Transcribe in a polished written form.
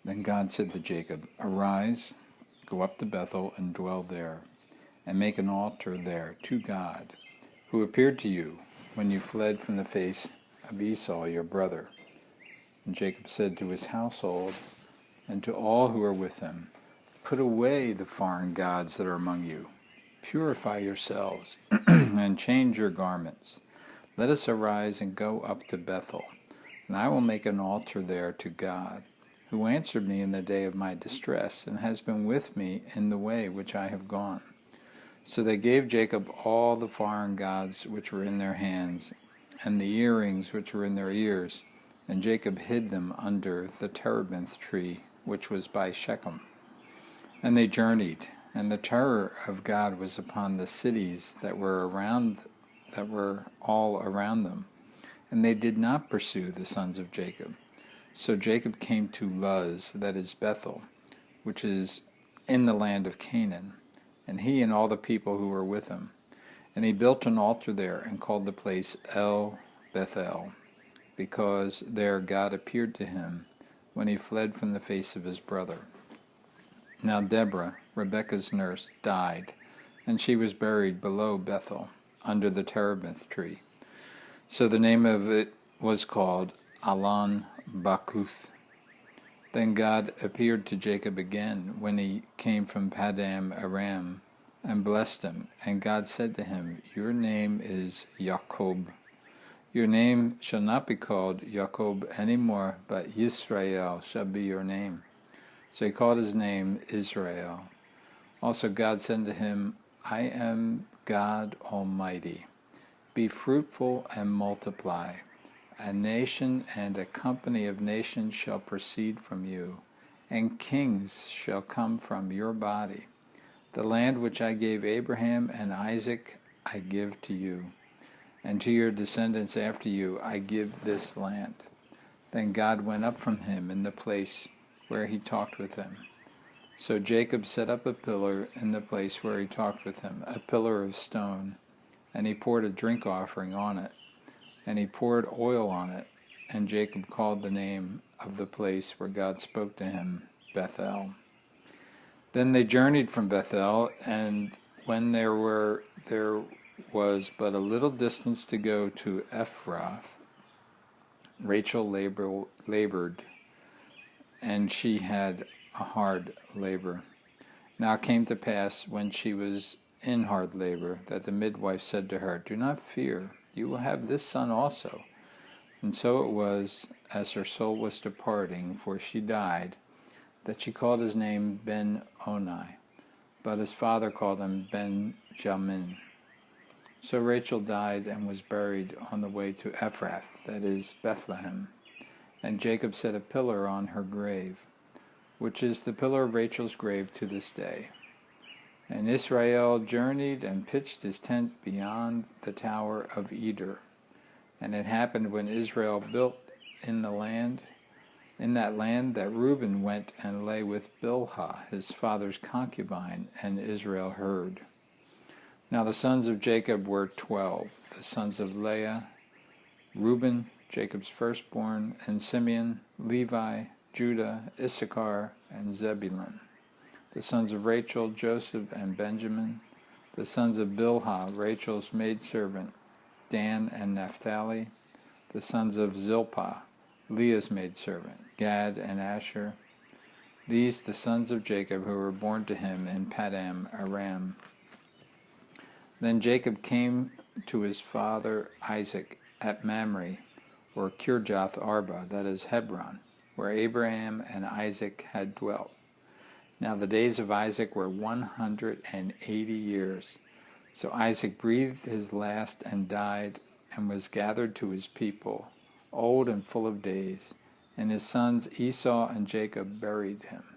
Then God said to Jacob, "Arise, go up to Bethel and dwell there, and make an altar there to God, who appeared to you when you fled from the face of Esau your brother." And Jacob said to his household and to all who were with him, "Put away the foreign gods that are among you. Purify yourselves and change your garments. Let us arise and go up to Bethel, and I will make an altar there to God, who answered me in the day of my distress, and has been with me in the way which I have gone." So they gave Jacob all the foreign gods which were in their hands, and the earrings which were in their ears, and Jacob hid them under the terebinth tree which was by Shechem. And they journeyed, and the terror of God was upon the cities that were all around them, and they did not pursue the sons of Jacob. So Jacob came to Luz, that is Bethel, which is in the land of Canaan, and he and all the people who were with him. And he built an altar there, and called the place El Bethel, because there God appeared to him when he fled from the face of his brother. Now Deborah, Rebekah's nurse, died, and she was buried below Bethel, under the terebinth tree. So the name of it was called Allon Bacuth. Then God appeared to Jacob again when he came from Paddan Aram, and blessed him. And God said to him, "Your name is Jacob. Your name shall not be called Jacob any more, but Yisrael shall be your name." So he called his name Israel. Also God said to him, "I am God Almighty. Be fruitful and multiply. A nation and a company of nations shall proceed from you, and kings shall come from your body. The land which I gave Abraham and Isaac I give to you, and to your descendants after you I give this land." Then God went up from him in the place where he talked with him. So Jacob set up a pillar in the place where he talked with him, a pillar of stone, and he poured a drink offering on it, and he poured oil on it, and Jacob called the name of the place where God spoke to him Bethel. Then they journeyed from Bethel, and when there was but a little distance to go to Ephrath, Rachel labored, and she had a hard labor. Now it came to pass, when she was in hard labor, that the midwife said to her, "Do not fear, you will have this son also." And so it was, as her soul was departing, for she died, that she called his name Ben-Oni, but his father called him Benjamin. So Rachel died and was buried on the way to Ephrath, that is Bethlehem. And Jacob set a pillar on her grave, which is the pillar of Rachel's grave to this day. And Israel journeyed and pitched his tent beyond the tower of Eder. And it happened when Israel built in that land, that Reuben went and lay with Bilhah, his father's concubine, and Israel heard. Now the sons of Jacob were 12, the sons of Leah, Reuben, Jacob's firstborn, and Simeon, Levi, Judah, Issachar, and Zebulun. The sons of Rachel, Joseph, and Benjamin. The sons of Bilhah, Rachel's maidservant, Dan and Naphtali. The sons of Zilpah, Leah's maidservant, Gad and Asher. These the sons of Jacob who were born to him in Paddan Aram. Then Jacob came to his father Isaac at Mamre, or Kirjath Arba, that is Hebron, where Abraham and Isaac had dwelt. Now the days of Isaac were 180 years. So Isaac breathed his last and died, and was gathered to his people, old and full of days, and his sons Esau and Jacob buried him.